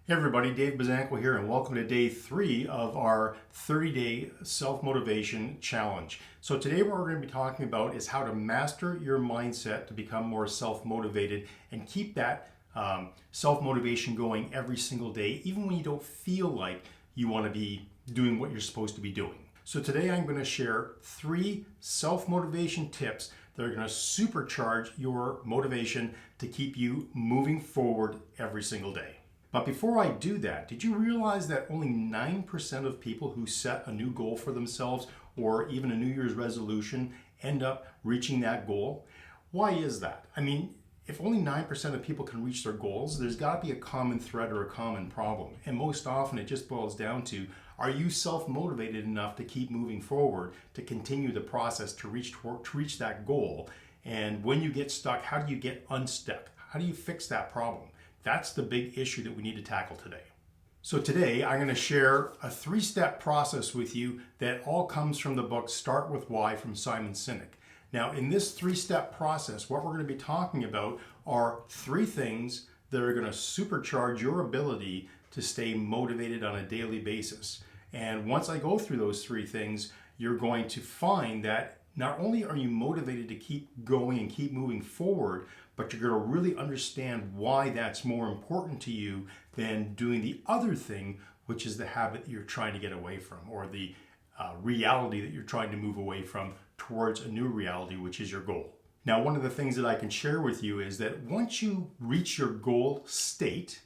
Hey everybody, Dave Bazanko here, and welcome to day 3 of our 30-day self-motivation challenge. So today what we're going to be talking about is how to master your mindset to become more self-motivated and keep that self-motivation going every single day, even when you don't feel like you want to be doing what you're supposed to be doing. So today I'm going to share 3 self-motivation tips that are going to supercharge your motivation to keep you moving forward every single day. But before I do that, did you realize that only 9% of people who set a new goal for themselves or even a New Year's resolution end up reaching that goal? Why is that? I mean, if only 9% of people can reach their goals, there's got to be a common thread or a common problem. And most often it just boils down to, are you self-motivated enough to keep moving forward, to continue the process to reach that goal? And when you get stuck, how do you get unstuck? How do you fix that problem? That's the big issue that we need to tackle today. So today I'm going to share a 3-step process with you that all comes from the book Start With Why from Simon Sinek. Now in this 3-step process, what we're going to be talking about are 3 things that are going to supercharge your ability to stay motivated on a daily basis. And once I go through those 3 things, you're going to find that not only are you motivated to keep going and keep moving forward, but you're going to really understand why that's more important to you than doing the other thing, which is the habit that you're trying to get away from, or the reality that you're trying to move away from towards a new reality, which is your goal. Now, one of the things that I can share with you is that once you reach your goal state,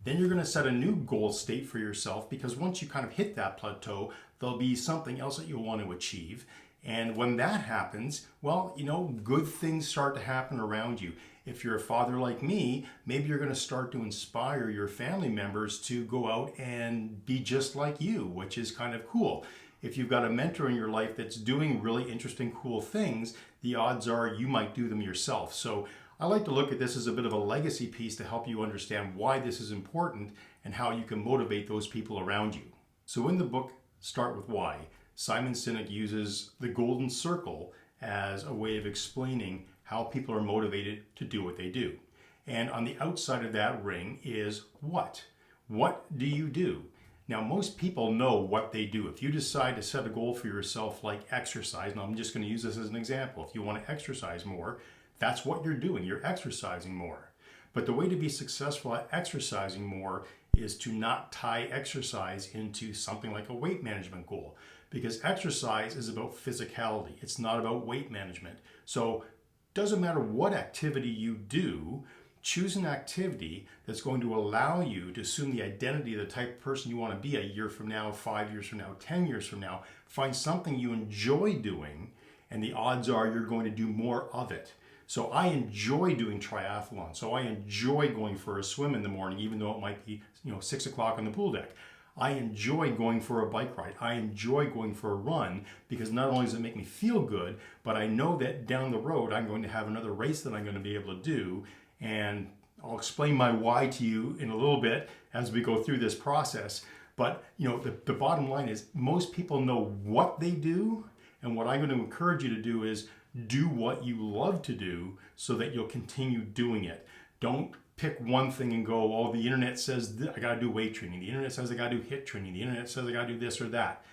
then you're going to set a new goal state for yourself, because once you kind of hit that plateau, there'll be something else that you'll want to achieve. And when that happens, well, good things start to happen around you. If you're a father like me, maybe you're going to start to inspire your family members to go out and be just like you, which is kind of cool. If you've got a mentor in your life that's doing really interesting, cool things, the odds are you might do them yourself. So I like to look at this as a bit of a legacy piece to help you understand why this is important and how you can motivate those people around you. So in the book, Start With Why, Simon Sinek uses the golden circle as a way of explaining how people are motivated to do what they do. And on the outside of that ring is what? What do you do? Now, most people know what they do. If you decide to set a goal for yourself like exercise, and I'm just going to use this as an example. If you want to exercise more, that's what you're doing. You're exercising more. But the way to be successful at exercising more is to not tie exercise into something like a weight management goal, because exercise is about physicality. It's not about weight management. So it doesn't matter what activity you do, choose an activity that's going to allow you to assume the identity of the type of person you want to be a year from now, 5 years from now, 10 years from now. Find something you enjoy doing, and the odds are you're going to do more of it. So I enjoy doing triathlon. So I enjoy going for a swim in the morning, even though it might be 6 o'clock on the pool deck. I enjoy going for a bike ride. I enjoy going for a run, because not only does it make me feel good, but I know that down the road I'm going to have another race that I'm going to be able to do. And I'll explain my why to you in a little bit as we go through this process. But the bottom line is most people know what they do. And what I'm going to encourage you to do is do what you love to do so that you'll continue doing it. Don't pick one thing and go, oh, the internet says I got to do weight training. The internet says I got to do HIIT training. The internet says I got to do this or that.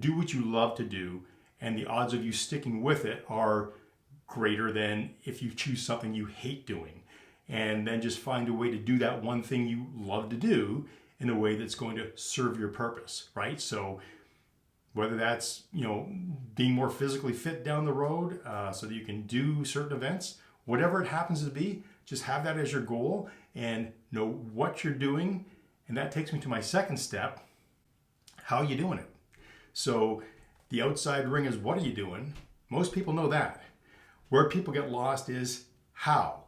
Do what you love to do, and the odds of you sticking with it are greater than if you choose something you hate doing. And then just find a way to do that one thing you love to do in a way that's going to serve your purpose, right? So whether that's, being more physically fit down the road so that you can do certain events, whatever it happens to be, just have that as your goal and know what you're doing. And that takes me to my second step. How are you doing it? So the outside ring is what are you doing? Most people know that. Where people get lost is how.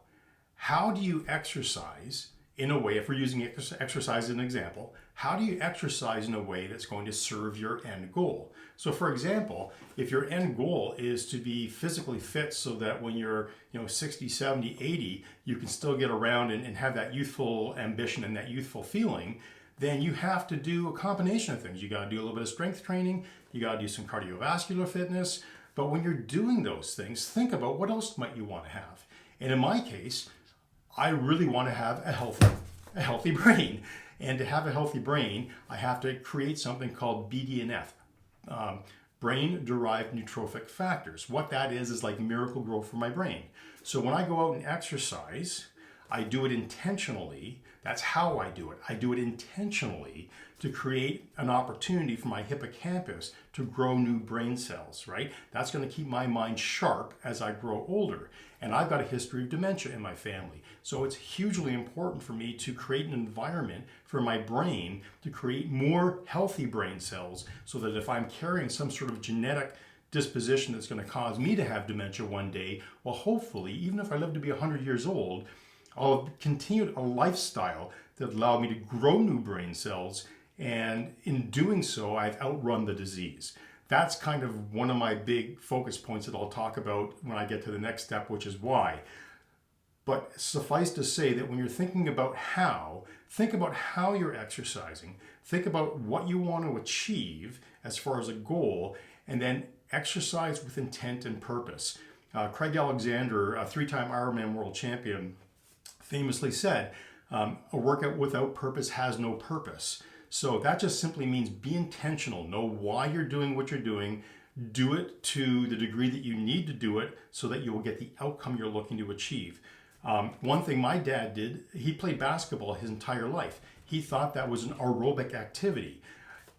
How do you exercise in a way, if we're using exercise as an example, how do you exercise in a way that's going to serve your end goal? So for example, if your end goal is to be physically fit so that when you're 60, 70, 80, you can still get around and have that youthful ambition and that youthful feeling, then you have to do a combination of things. You got to do a little bit of strength training, you got to do some cardiovascular fitness, but when you're doing those things, think about what else might you want to have. And in my case, I really want to have a healthy brain. And to have a healthy brain, I have to create something called BDNF, brain-derived neurotrophic factors. What that is like miracle growth for my brain. So when I go out and exercise, I do it intentionally. That's how I do it. I do it intentionally to create an opportunity for my hippocampus to grow new brain cells, right? That's going to keep my mind sharp as I grow older. And I've got a history of dementia in my family. So it's hugely important for me to create an environment for my brain to create more healthy brain cells so that if I'm carrying some sort of genetic disposition that's going to cause me to have dementia one day, well, hopefully, even if I live to be 100 years old, I'll have continued a lifestyle that allowed me to grow new brain cells, and in doing so, I've outrun the disease. That's kind of one of my big focus points that I'll talk about when I get to the next step, which is why. But suffice to say that when you're thinking about how, think about how you're exercising, think about what you want to achieve as far as a goal, and then exercise with intent and purpose. Craig Alexander, a three-time Ironman world champion, famously said, a workout without purpose has no purpose. So that just simply means be intentional, know why you're doing what you're doing, do it to the degree that you need to do it so that you will get the outcome you're looking to achieve. One thing my dad did, he played basketball his entire life. He thought that was an aerobic activity.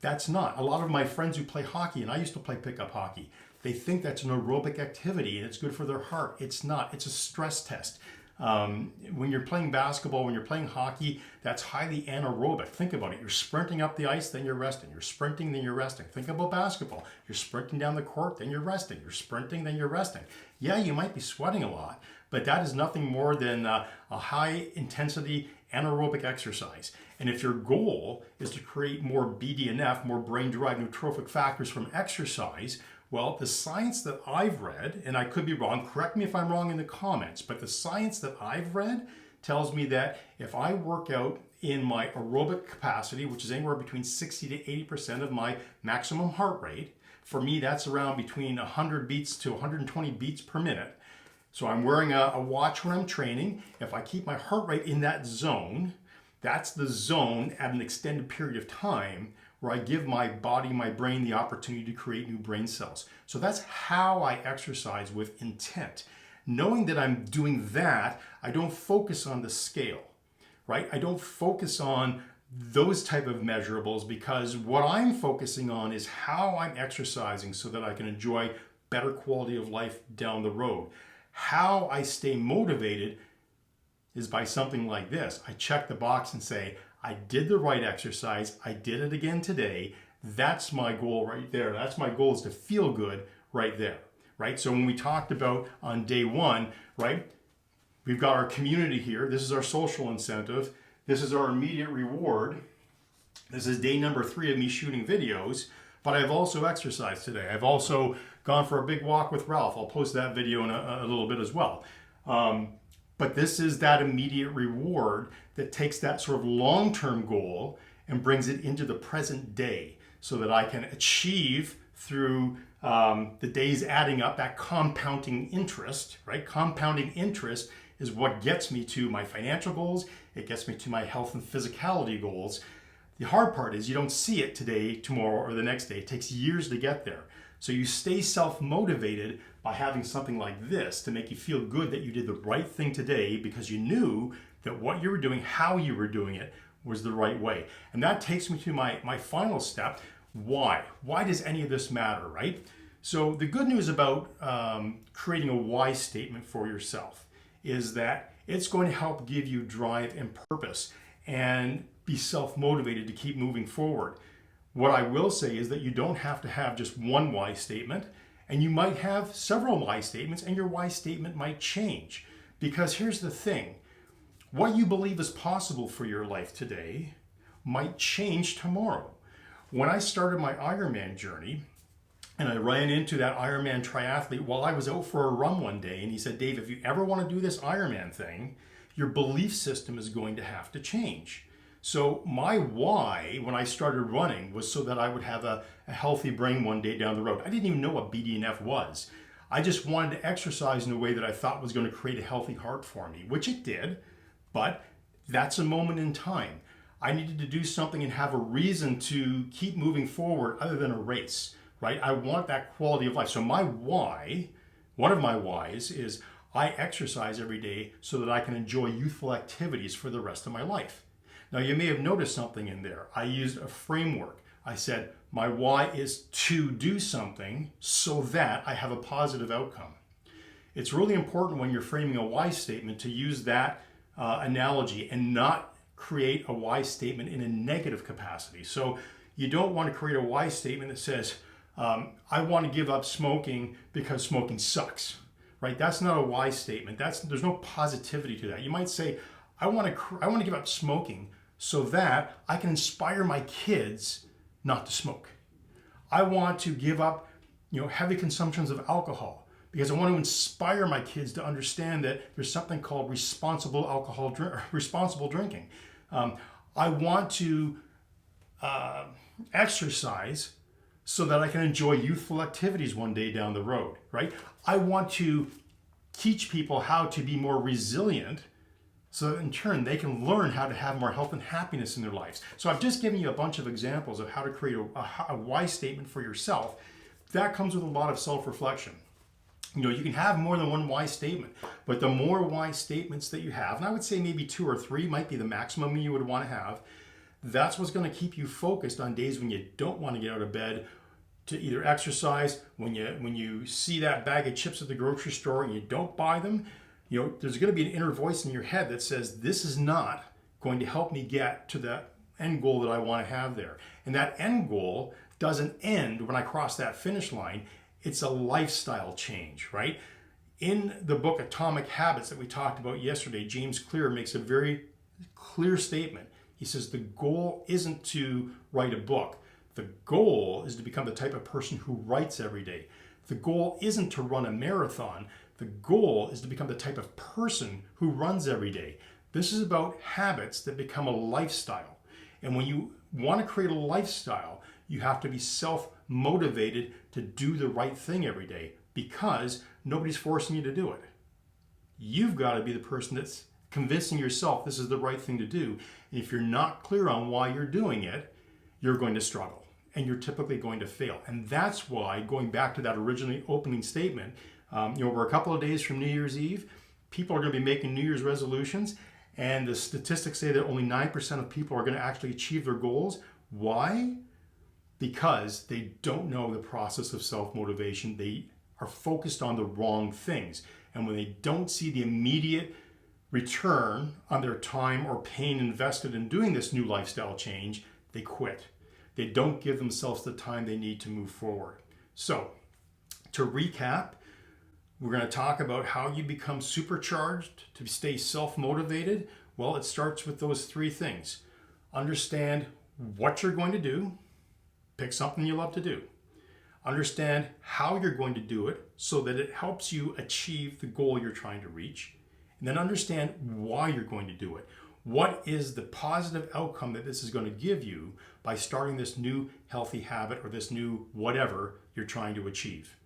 That's not. A lot of my friends who play hockey, and I used to play pickup hockey, they think that's an aerobic activity and it's good for their heart. It's not. It's a stress test. When you're playing basketball, when you're playing hockey, that's highly anaerobic. Think about it. You're sprinting up the ice, then you're resting. You're sprinting, then you're resting. Think about basketball. You're sprinting down the court, then you're resting. You're sprinting, then you're resting. Yeah, you might be sweating a lot, but that is nothing more than a high intensity anaerobic exercise. And if your goal is to create more BDNF, more brain-derived neurotrophic factors from exercise, well, the science that I've read, and I could be wrong, correct me if I'm wrong in the comments, but the science that I've read tells me that if I work out in my aerobic capacity, which is anywhere between 60 to 80% of my maximum heart rate, for me that's around between 100 beats to 120 beats per minute. So I'm wearing a watch when I'm training. If I keep my heart rate in that zone, that's the zone at an extended period of time where I give my body, my brain, the opportunity to create new brain cells. So that's how I exercise with intent. Knowing that I'm doing that, I don't focus on the scale, right? I don't focus on those type of measurables because what I'm focusing on is how I'm exercising so that I can enjoy better quality of life down the road. How I stay motivated is by something like this. I check the box and say, I did the right exercise. I did it again today. That's my goal right there. That's my goal, is to feel good right there, right? So when we talked about on day one, right, we've got our community here. This is our social incentive. This is our immediate reward. This is day number 3 of me shooting videos, but I've also exercised today. I've also gone for a big walk with Ralph. I'll post that video in a little bit as well. But this is that immediate reward that takes that sort of long-term goal and brings it into the present day so that I can achieve through the days adding up that compounding interest, right? Compounding interest is what gets me to my financial goals. It gets me to my health and physicality goals. The hard part is you don't see it today, tomorrow, or the next day. It takes years to get there. So you stay self-motivated by having something like this to make you feel good that you did the right thing today because you knew that what you were doing, how you were doing it, was the right way. And that takes me to my final step. Why? Why does any of this matter, right? So the good news about creating a why statement for yourself is that it's going to help give you drive and purpose and be self-motivated to keep moving forward. What I will say is that you don't have to have just one why statement, and you might have several why statements, and your why statement might change. Because here's the thing, what you believe is possible for your life today might change tomorrow. When I started my Ironman journey, and I ran into that Ironman triathlete while I was out for a run one day, and he said, Dave, if you ever want to do this Ironman thing, your belief system is going to have to change. So my why when I started running was so that I would have a healthy brain one day down the road. I didn't even know what BDNF was. I just wanted to exercise in a way that I thought was going to create a healthy heart for me, which it did, but that's a moment in time. I needed to do something and have a reason to keep moving forward other than a race, right? I want that quality of life. So my why, one of my whys is I exercise every day so that I can enjoy youthful activities for the rest of my life. Now you may have noticed something in there. I used a framework. I said, my why is to do something so that I have a positive outcome. It's really important when you're framing a why statement to use that analogy and not create a why statement in a negative capacity. So you don't want to create a why statement that says, I want to give up smoking because smoking sucks, right? That's not a why statement. There's no positivity to that. You might say, I want to give up smoking so that I can inspire my kids not to smoke. I want to give up, heavy consumptions of alcohol because I want to inspire my kids to understand that there's something called responsible drinking. I want to exercise so that I can enjoy youthful activities one day down the road, right? I want to teach people how to be more resilient so that in turn they can learn how to have more health and happiness in their lives. So I've just given you a bunch of examples of how to create a why statement for yourself. That comes with a lot of self-reflection. You can have more than one why statement, but the more why statements that you have, and I would say maybe 2 or 3 might be the maximum you would want to have, that's what's going to keep you focused on days when you don't want to get out of bed to either exercise, when you see that bag of chips at the grocery store and you don't buy them. There's going to be an inner voice in your head that says, this is not going to help me get to that end goal that I want to have there. And that end goal doesn't end when I cross that finish line. It's a lifestyle change, right? In the book Atomic Habits that we talked about yesterday, James Clear makes a very clear statement. He says the goal isn't to write a book. The goal is to become the type of person who writes every day. The goal isn't to run a marathon. The goal is to become the type of person who runs every day. This is about habits that become a lifestyle. And when you want to create a lifestyle, you have to be self-motivated to do the right thing every day because nobody's forcing you to do it. You've got to be the person that's convincing yourself this is the right thing to do. And if you're not clear on why you're doing it, you're going to struggle and you're typically going to fail. And that's why, going back to that originally opening statement, we're a couple of days from New Year's Eve. People are going to be making New Year's resolutions, and the statistics say that only 9% of people are going to actually achieve their goals. Why? Because they don't know the process of self-motivation. They are focused on the wrong things. And when they don't see the immediate return on their time or pain invested in doing this new lifestyle change, they quit. They don't give themselves the time they need to move forward. So, to recap, we're going to talk about how you become supercharged to stay self-motivated. Well, it starts with those 3 things. Understand what you're going to do. Pick something you love to do. Understand how you're going to do it so that it helps you achieve the goal you're trying to reach. And then understand why you're going to do it. What is the positive outcome that this is going to give you by starting this new healthy habit or this new whatever you're trying to achieve?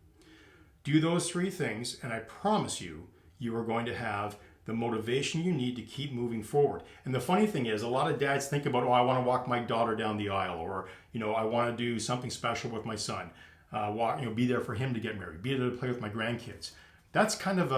Do those 3 things, and I promise you, you are going to have the motivation you need to keep moving forward. And the funny thing is, a lot of dads think about, I want to walk my daughter down the aisle, or I want to do something special with my son, be there for him to get married, be there to play with my grandkids. That's kind of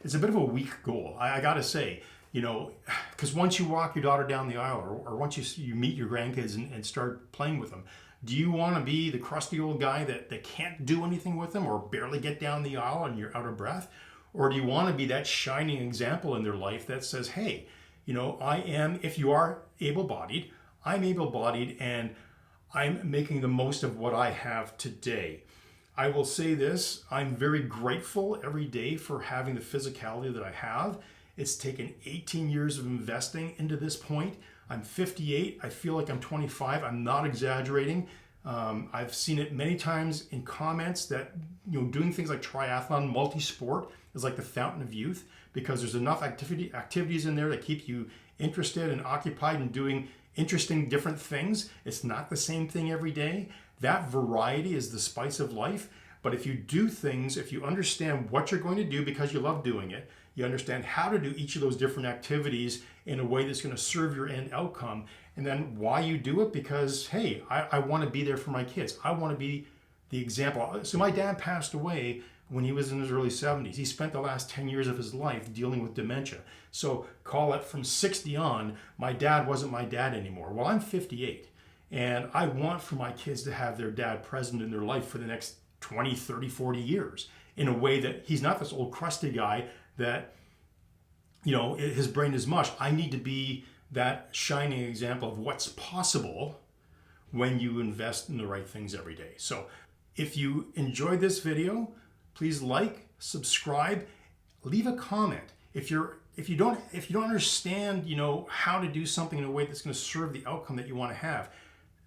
it's a bit of a weak goal. I got to say, because once you walk your daughter down the aisle, or once you meet your grandkids and start playing with them, do you want to be the crusty old guy that can't do anything with them or barely get down the aisle and you're out of breath? Or do you want to be that shining example in their life that says, hey, I am, if you are able-bodied, I'm able-bodied and I'm making the most of what I have today. I will say this, I'm very grateful every day for having the physicality that I have. It's taken 18 years of investing into this point. I'm 58. I feel like I'm 25. I'm not exaggerating. I've seen it many times in comments that doing things like triathlon, multi-sport is like the fountain of youth because there's enough activities in there that keep you interested and occupied and doing interesting different things. It's not the same thing every day. That variety is the spice of life. But if you do things, if you understand what you're going to do because you love doing it, You understand how to do each of those different activities in a way that's going to serve your end outcome. And then why you do it, because, hey, I want to be there for my kids. I want to be the example. So my dad passed away when he was in his early 70s. He spent the last 10 years of his life dealing with dementia. So call it from 60 on, my dad wasn't my dad anymore. Well, I'm 58, and I want for my kids to have their dad present in their life for the next 20, 30, 40 years in a way that he's not this old crusty guy that, his brain is mush. I need to be that shining example of what's possible when you invest in the right things every day. So if you enjoyed this video, please like, subscribe, leave a comment. If you don't understand, how to do something in a way that's going to serve the outcome that you want to have,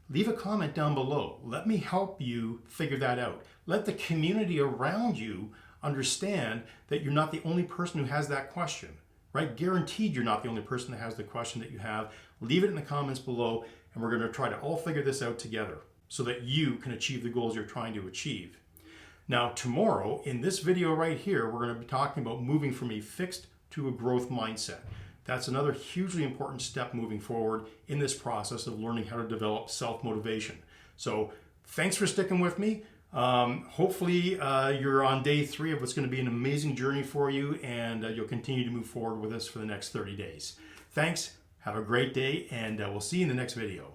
leave a comment down below. Let me help you figure that out. Let the community around you understand that you're not the only person who has that question, right? Guaranteed you're not the only person that has the question that you have. Leave it in the comments below, and we're going to try to all figure this out together so that you can achieve the goals you're trying to achieve. Now, tomorrow, in this video right here, we're going to be talking about moving from a fixed to a growth mindset. That's another hugely important step moving forward in this process of learning how to develop self-motivation. So thanks for sticking with me. Hopefully you're on day 3 of what's going to be an amazing journey for you, and you'll continue to move forward with us for the next 30 days. Thanks. Have a great day, and we'll see you in the next video.